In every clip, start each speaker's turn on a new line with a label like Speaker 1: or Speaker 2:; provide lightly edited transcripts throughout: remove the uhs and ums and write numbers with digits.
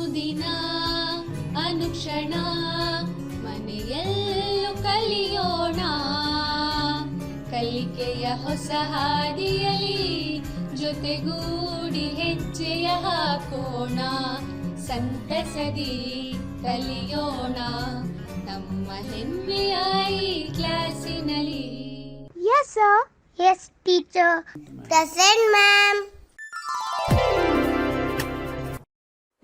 Speaker 1: ಅನುದಿನ ಅನುಕ್ಷಣ ಮನೆಯಲ್ಲೂ ಕಲಿಯೋಣ. ಕಲಿಕೆಯ ಹೊಸ ಹಾದಿಯಲಿ ಜೊತೆಗೂಡಿ ಹೆಜ್ಜೆಯ ಹಾಕೋಣ. ಸಂತಸದಿ ಕಲಿಯೋಣ ನಮ್ಮ ಹೆಮ್ಮೆಯ ಈ ಕ್ಲಾಸಿನಲ್ಲಿ.
Speaker 2: Yes, sir. Yes, teacher. Present, ma'am.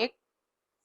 Speaker 3: 1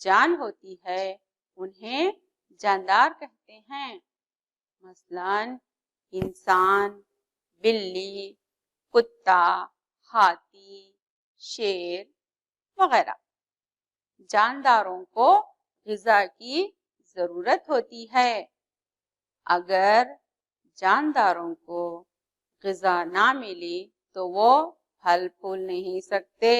Speaker 3: جان ہوتی ہے انہیں جاندار کہتے ہیں. مثلاً انسان، بلی، کتا، ہاتھی، شیر وغیرہ. جانداروں کو غذا کی ضرورت ہوتی ہے. اگر جانداروں کو غذا نہ ملی تو وہ پھل پھول نہیں سکتے.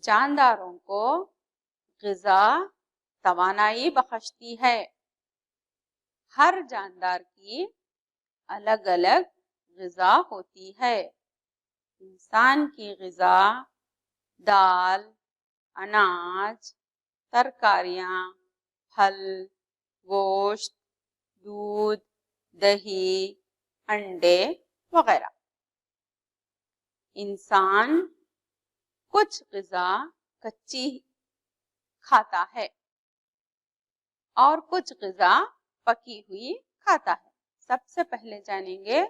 Speaker 3: جانداروں کو غذا توانائی بخشتی ہے. ہر جاندار کی الگ الگ غذا ہوتی ہے. انسان کی غذا دال، اناج، ترکاریاں، پھل، گوشت، دودھ، دہی، انڈے وغیرہ. انسان کچھ غذا کچی کھاتا ہے اور کچھ غذا پکی ہوئی کھاتا ہے. سب سے پہلے جانیں گے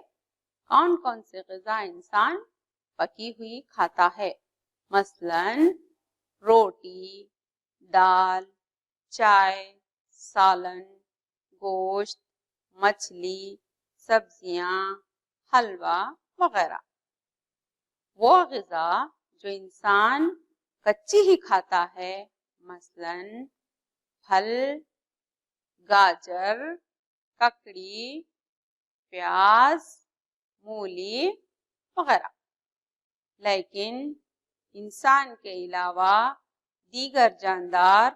Speaker 3: کون کون سے غذا انسان پکی ہوئی کھاتا ہے. مثلاً روٹی، دال، چائے، سالن، گوشت، مچھلی، سبزیاں، حلوہ وغیرہ. وہ غذا جو انسان کچی ہی کھاتا ہے مثلاً پھل، گاجر، ککڑی، پیاز، مولی وغیرہ. لیکن انسان کے علاوہ دیگر جاندار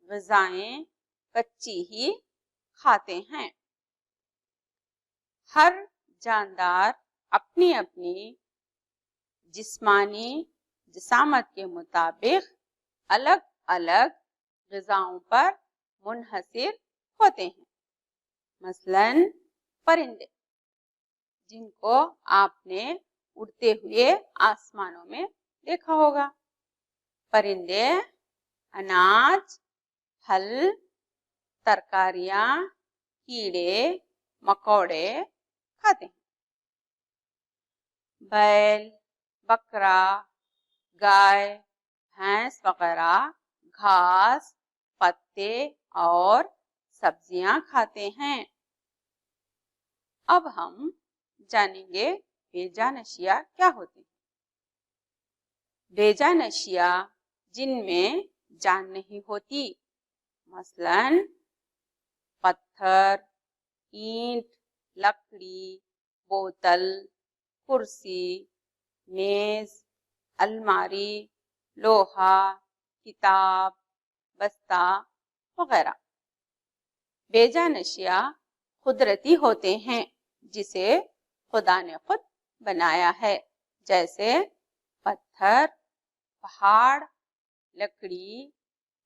Speaker 3: غذائیں کچی ہی کھاتے ہیں. ہر جاندار اپنی اپنی جسمانی جسامت کے مطابق الگ الگ غذاؤں پر منحصر ہوتے ہیں. مثلاً پرندے جن کو آپ نے اڑتے ہوئے آسمانوں میں دیکھا ہوگا. پرندے اناج، پھل، ترکاریاں، کیڑے مکوڑے کھاتے ہیں. بیل، بکرا، گائے، بھینس وغیرہ گھاس، پتے اور سبزیاں کھاتے ہیں. اب ہم جانیں گے بے جان اشیاء کیا ہوتے ہیں. بے جان اشیاء جن میں جان نہیں ہوتی. مثلاً پتھر، اینٹ، لکڑی، بوتل، کرسی، میز، الماری، لوہا، کتاب، بستہ وغیرہ. بے جان اشیاء قدرتی ہوتے ہیں جسے خدا نے خود بنایا ہے، جیسے پتھر، پہاڑ، لکڑی،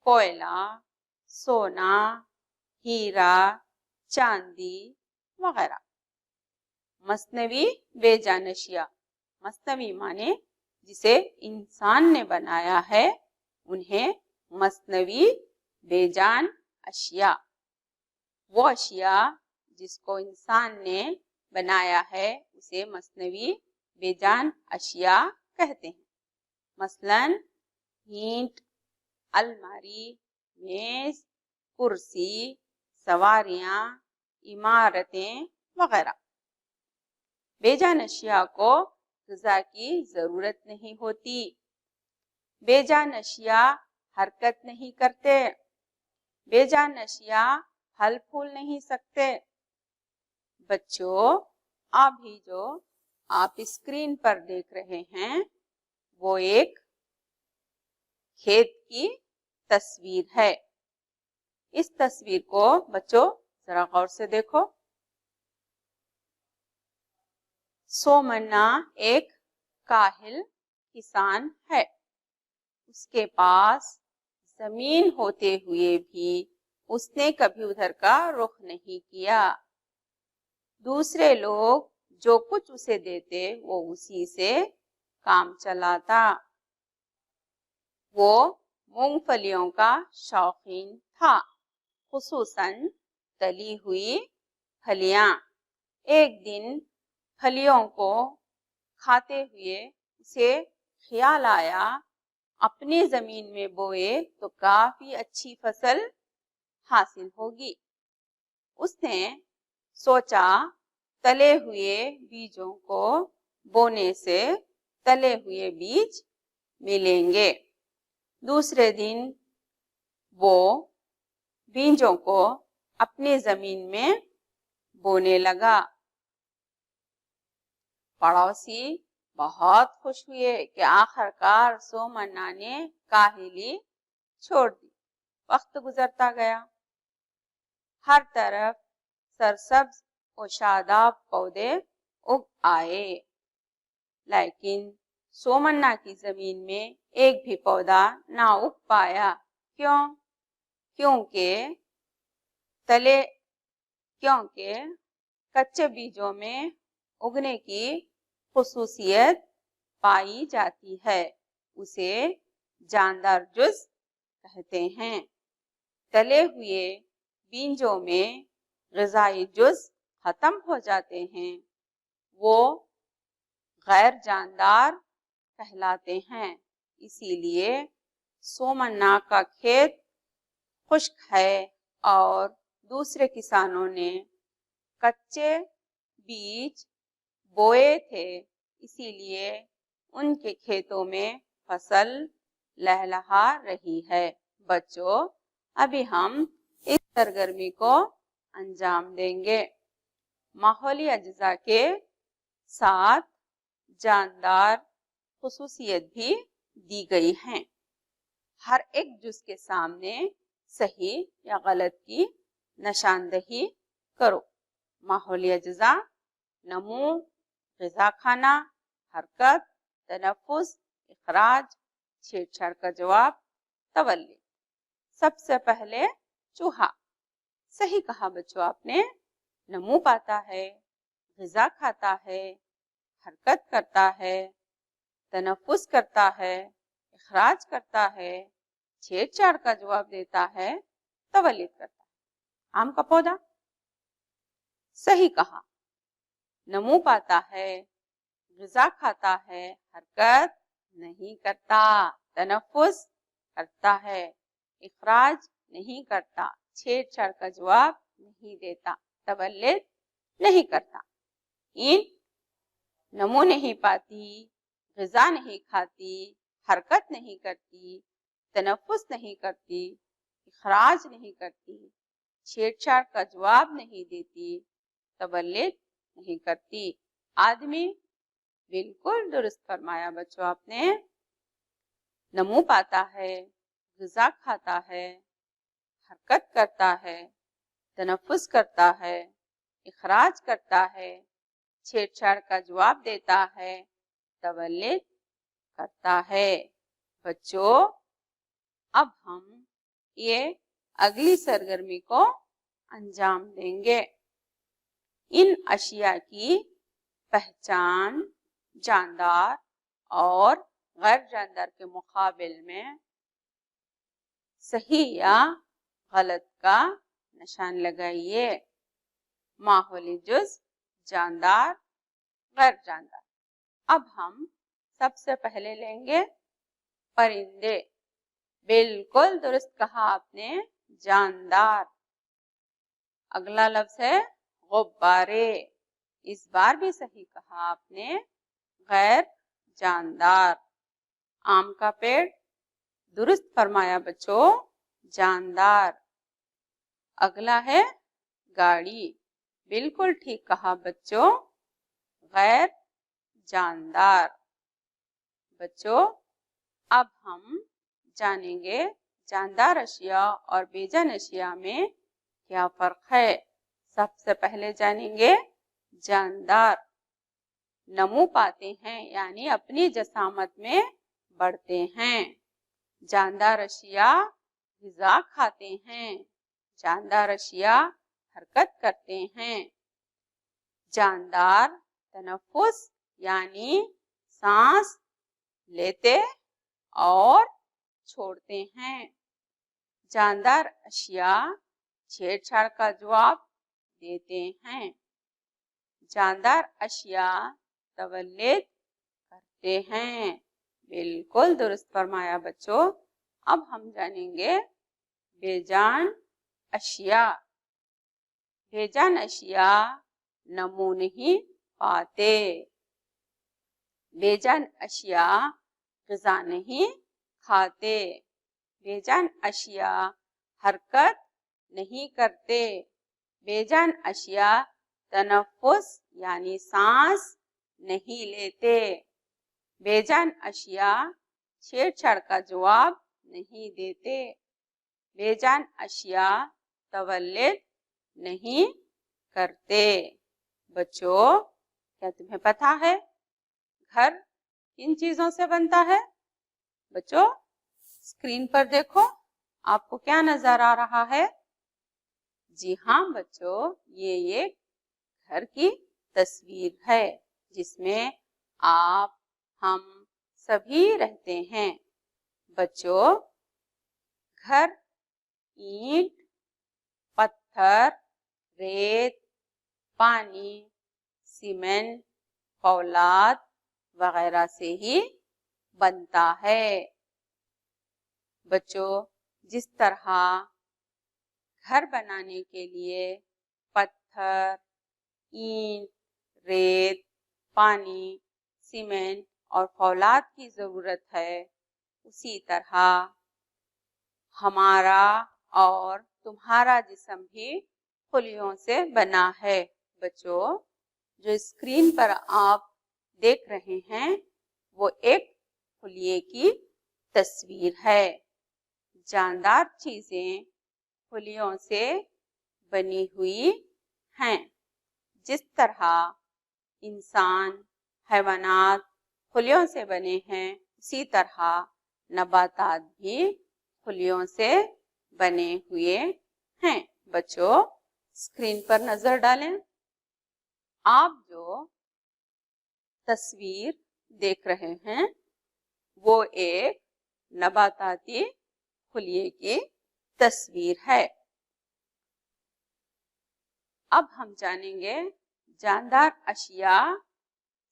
Speaker 3: کوئلہ، سونا، ہیرا، چاندی وغیرہ. مصنوعی بے جان اشیاء، مصنوعی معنی جسے انسان نے بنایا ہے انہیں مصنوعی بے جان اشیاء. وہ اشیاء جس کو انسان نے بنایا ہے اسے مصنوعی بے جان اشیاء کہتے ہیں. مثلاً اینٹ، الماری، میز، کرسی، سواریاں، عمارتیں وغیرہ. بے جان اشیاء کو غذا کی ضرورت نہیں ہوتی. بے جان اشیاء حرکت نہیں کرتے. بے جان اشیاء پھل پھول نہیں سکتے. بچوں، ابھی جو آپ اسکرین پر دیکھ رہے ہیں وہ ایک کھیت کی تصویر ہے. اس تصویر کو بچوں ذرا غور سے دیکھو. سومنا ایک کاہل کسان ہے. اس کے پاس زمین ہوتے ہوئے بھی اس نے کبھی ادھر کا رخ نہیں کیا. دوسرے لوگ جو کچھ اسے دیتے وہ اسی سے کام چلاتا. وہ مونگ پھلیوں کا شوقین تھا، خصوصاً تلی ہوئی پھلیاں. ایک دن پھلیوں کو کھاتے ہوئے اسے خیال آیا اپنی زمین میں بوئے تو کافی اچھی فصل حاصل ہوگی۔ اس نے سوچا تلے ہوئے بیجوں کو بونے سے تلے ہوئے بیج ملیں گے۔ دوسرے دن وہ بیجوں کو اپنی زمین میں بونے لگا۔ پڑوسی بہت خوش ہوئے کہ آخر کار سومنا نے کاہلی چھوڑ دی۔ وقت گزرتا گیا، ہر طرف سرسبز و شاداب پودے اگ آئے، لیکن سومنا کی زمین میں ایک بھی پودا نہ اگ پایا۔ کیوں؟ کیونکہ کچے بیجوں میں اگنے کی خصوصیت پائی جاتی ہے، اسے جاندار جز کہتے ہیں۔ تلے ہوئے بیجوں میں غذائی جز ختم ہو جاتے ہیں، وہ غیر جاندار کہلاتے ہیں۔ اسی لیے سومنا کا کھیت خشک ہے اور دوسرے کسانوں نے کچے بیج بوئے تھے، اسی لیے ان کے کھیتوں میں فصل لہلہا رہی ہے۔ بچوں، ابھی ہم اس سرگرمی کو انجام دیں گے۔ ماحولی اجزاء کے ساتھ جاندار خصوصیت بھی دی گئی ہیں۔ ہر ایک جز کے سامنے صحیح یا غلط کی نشاندہی کرو۔ ماحولی اجزاء: نمو، غذا کھانا، حرکت، تنفس، اخراج، چھیڑ چھاڑ کا جواب، تولد۔ سب سے پہلے چوہا۔ صحیح کہا بچوں آپ نے، نمو پاتا ہے، غذا کھاتا ہے، حرکت کرتا ہے، تنفس کرتا ہے، اخراج کرتا ہے، چھیڑ چھاڑ کا جواب دیتا ہے، تولد کرتا ہے۔ آم کا پودا۔ صحیح کہا، نمو پاتا ہے، غذا کھاتا ہے، حرکت نہیں کرتا، تنفس کرتا ہے، اخراج نہیں کرتا، چھیڑ چھاڑ کا جواب نہیں دیتا، تولد نہیں کرتا۔ اینٹ نمو نہیں پاتی، غذا نہیں کھاتی، حرکت نہیں کرتی، تنفس نہیں کرتی، اخراج نہیں کرتی، چھیڑ چھاڑ کا جواب نہیں دیتی، تولد نہیں کرتی۔ آدمی، بالکل درست فرمایا بچوں آپ نے، نمو پاتا ہے، غذا کھاتا ہے، حرکت کرتا ہے، تنفس کرتا ہے، اخراج کرتا ہے، چھیڑ چھاڑ کا جواب دیتا ہے، تولد کرتا ہے۔ بچوں، اب ہم یہ اگلی سرگرمی کو انجام دیں گے۔ ان اشیاء کی پہچان جاندار اور غیر جاندار کے مقابل میں صحیح یا غلط کا نشان لگائیے۔ ماحولی جز، جاندار، غیر جاندار۔ اب ہم سب سے پہلے لیں گے پرندے۔ بالکل درست کہا آپ نے، جاندار۔ اگلا لفظ ہے غبارے، اس بار بھی صحیح کہا آپ نے، غیر جاندار۔ آم کا پیڑ، درست فرمایا بچوں، جاندار۔ اگلا ہے گاڑی، بالکل ٹھیک کہا بچوں، غیر جاندار۔ بچوں، اب ہم جانیں گے جاندار اشیاء اور بے جان اشیاء میں کیا فرق ہے۔ سب سے پہلے جانیں گے جاندار۔ نمو پاتے ہیں یعنی اپنی جسامت میں بڑھتے ہیں۔ جاندار اشیاء غذا کھاتے ہیں۔ جاندار اشیاء حرکت کرتے ہیں۔ جاندار تنفس یعنی سانس لیتے اور چھوڑتے ہیں۔ جاندار اشیاء چھیڑ چھاڑ کا جواب دیتے ہیں۔ جاندار اشیاء تولد کرتے ہیں۔ بالکل درست فرمایا بچوں. اب ہم جانیں گے بے جان اشیاء. بے جان اشیاء نمو نہیں پاتے. بے جان اشیاء غذا نہیں کھاتے. بے جان اشیاء حرکت نہیں کرتے. بے جان اشیاء تنفس یعنی سانس نہیں لیتے. بے جان اشیاء چھیڑ چھاڑ کا جواب نہیں دیتے. بے جان اشیاء تولد نہیں کرتے. بچوں کیا تمہیں پتا ہے گھر کن چیزوں سے بنتا ہے؟ بچوں اسکرین پر دیکھو، آپ کو کیا نظر آ رہا ہے؟ جی ہاں بچوں، یہ ایک گھر کی تصویر ہے جس میں آپ ہم سبھی رہتے ہیں. بچوں گھر اینٹ، پتھر، ریت، پانی، سیمنٹ، فولاد وغیرہ سے ہی بنتا ہے. بچوں جس طرح گھر بنانے کے لیے پتھر، اینٹ، ریت، پانی، سیمنٹ اور فولاد کی ضرورت ہے، اسی طرح ہمارا اور تمہارا جسم بھی خلیوں سے بنا ہے. بچوں جو اسکرین پر آپ دیکھ رہے ہیں وہ ایک خلیے کی تصویر ہے. جاندار چیزیں خلیوں سے بنی ہوئی ہیں. جس طرح انسان، حیوانات خلیوں سے بنے ہیں، اسی طرح نباتات بھی خلیوں سے بنے ہوئے ہیں. بچوں اسکرین پر نظر ڈالیں. آپ جو تصویر دیکھ رہے ہیں وہ ایک نباتاتی خلیے کی تصویر ہے. اب ہم جانیں گے جاندار اشیاء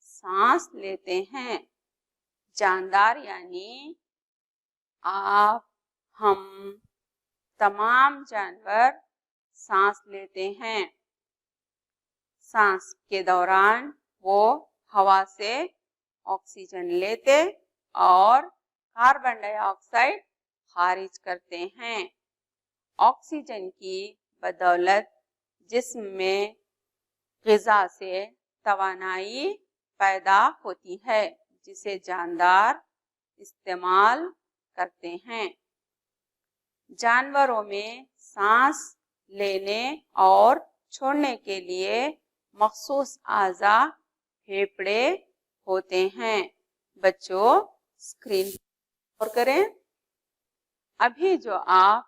Speaker 3: سانس لیتے ہیں. جاندار یعنی آپ، ہم، تمام جانور سانس لیتے ہیں. سانس کے دوران وہ ہوا سے آکسیجن لیتے اور کاربن ڈائی آکسائڈ خارج کرتے ہیں. آکسیجن کی بدولت جسم میں غذا سے توانائی پیدا ہوتی ہے جسے جاندار استعمال کرتے ہیں. جانوروں میں سانس لینے اور چھوڑنے کے لیے مخصوص اعضاء پھیپھڑے ہوتے ہیں. بچوں اسکرین پر غور کریں. ابھی جو آپ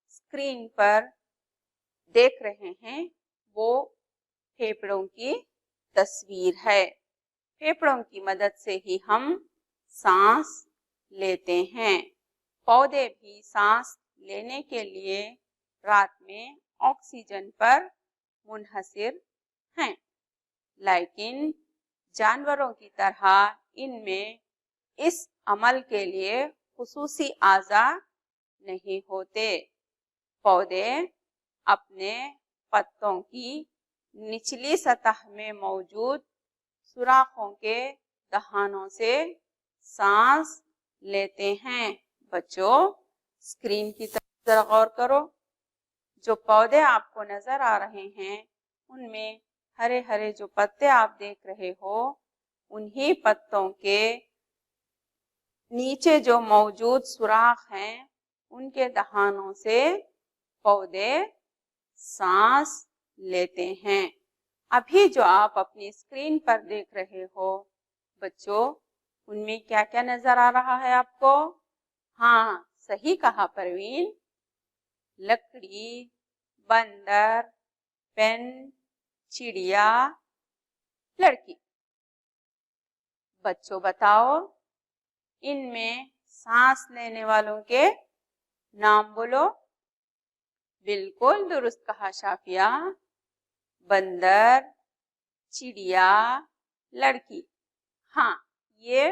Speaker 3: اسکرین پر دیکھ رہے ہیں وہ پھیپھڑوں کی تصویر ہے. پھیپھڑوں کی مدد سے ہی ہم سانس لیتے ہیں. پودے بھی سانس لینے کے لیے رات میں آکسیجن پر منحصر ہیں، لیکن جانوروں کی طرح ان میں اس عمل کے لیے خصوصی اعضاء نہیں ہوتے. پودے اپنے پتوں کی نچلی سطح میں موجود سوراخوں کے دہانوں سے سانس لیتے ہیں. بچوں اسکرین کی طرف ذرا غور کرو. جو پودے آپ کو نظر آ رہے ہیں ان میں ہرے ہرے جو پتے آپ دیکھ رہے ہو، انہی پتوں کے نیچے جو موجود سوراخ ہیں ان کے دہانوں سے پودے سانس لیتے ہیں. ابھی جو آپ اپنی اسکرین پر دیکھ رہے ہو بچوں، ان میں کیا کیا نظر آ رہا ہے آپ کو؟ ہاں صحیح کہا پروین، لکڑی، بندر، پین، چڑیا، لڑکی. بچوں بتاؤ ان میں سانس لینے والوں کے نام بولو. بالکل درست کہا شافیہ، بندر، چڑیا، لڑکی. ہاں یہ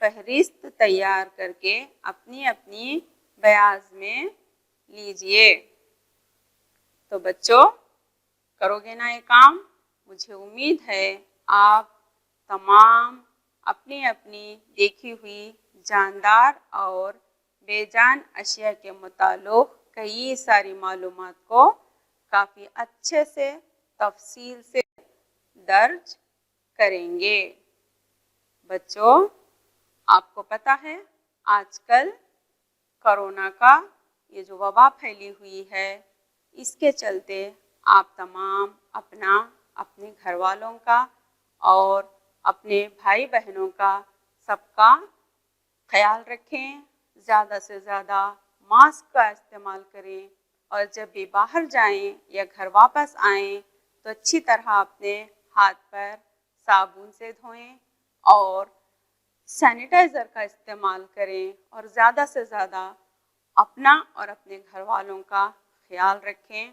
Speaker 3: فہرست تیار کر کے اپنی اپنی بیاض میں لیجئے۔ تو بچوں کرو گے نا یہ کام؟ مجھے امید ہے آپ تمام اپنی اپنی دیکھی ہوئی جاندار اور بے جان اشیاء کے متعلق کئی ساری معلومات کو کافی اچھے سے تفصیل سے درج کریں گے۔ بچوں آپ کو پتہ ہے آج کل کرونا کا یہ جو وبا پھیلی ہوئی ہے، اس کے چلتے آپ تمام اپنے گھر والوں کا اور اپنے بھائی بہنوں کا سب کا خیال رکھیں، زیادہ سے زیادہ ماسک کا استعمال کریں، اور جب بھی باہر جائیں یا گھر واپس آئیں تو اچھی طرح اپنے ہاتھ پر صابن سے دھوئیں اور سینیٹائزر کا استعمال کریں، اور زیادہ سے زیادہ اپنا اور اپنے گھر والوں کا خیال رکھیں۔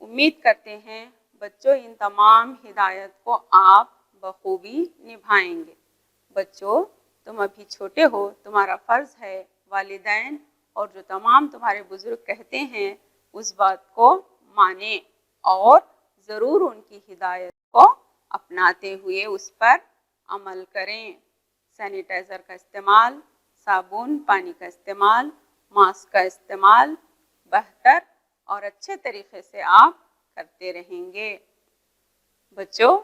Speaker 3: امید کرتے ہیں بچوں ان تمام ہدایت کو آپ بخوبی نبھائیں گے۔ بچوں تم ابھی چھوٹے ہو، تمہارا فرض ہے والدین اور جو تمام تمہارے بزرگ کہتے ہیں اس بات کو مانیں اور ضرور ان کی ہدایت کو اپناتے ہوئے اس پر عمل کریں۔ سینیٹائزر کا استعمال، صابن پانی کا استعمال، ماسک کا استعمال بہتر اور اچھے طریقے سے آپ کرتے رہیں گے۔ بچوں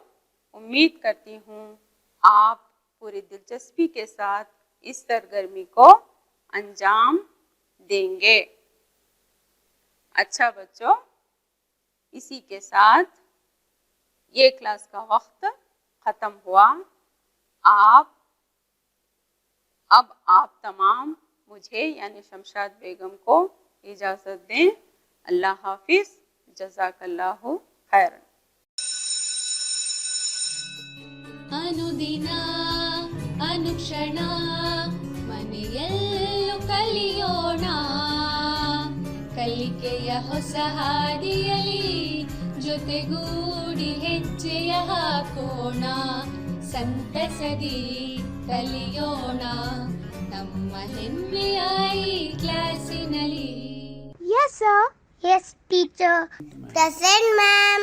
Speaker 3: امید کرتی ہوں آپ پوری دلچسپی کے ساتھ اس سرگرمی کو انجام دیں گے۔ اچھا بچوں، اسی کے ساتھ یہ کلاس کا وقت ختم ہوا۔ اب آپ تمام مجھے یعنی شمشاد بیگم کو اجازت دیں۔ اللہ حافظ، جزاک اللہ خیرا۔
Speaker 1: ಅನುದಿನ ಅನುಕ್ಷಣ ಮನೆಯಲ್ಲೂ ಕಲಿಯೋಣ, ಕಲಿಕೆಯ ಹೊಸ ಹಾದಿಯಲಿ ಜೊತೆಗೂಡಿ ಹೆಜ್ಜೆಯ ಹಾಕೋಣ, ಸಂತಸದಿ ಕಲಿಯೋಣ ನಮ್ಮ ಹೆಮ್ಮೆಯ ಈ ಕ್ಲಾಸಿನಲ್ಲಿ।
Speaker 2: Yes, sir. Yes, teacher. Present, ma'am.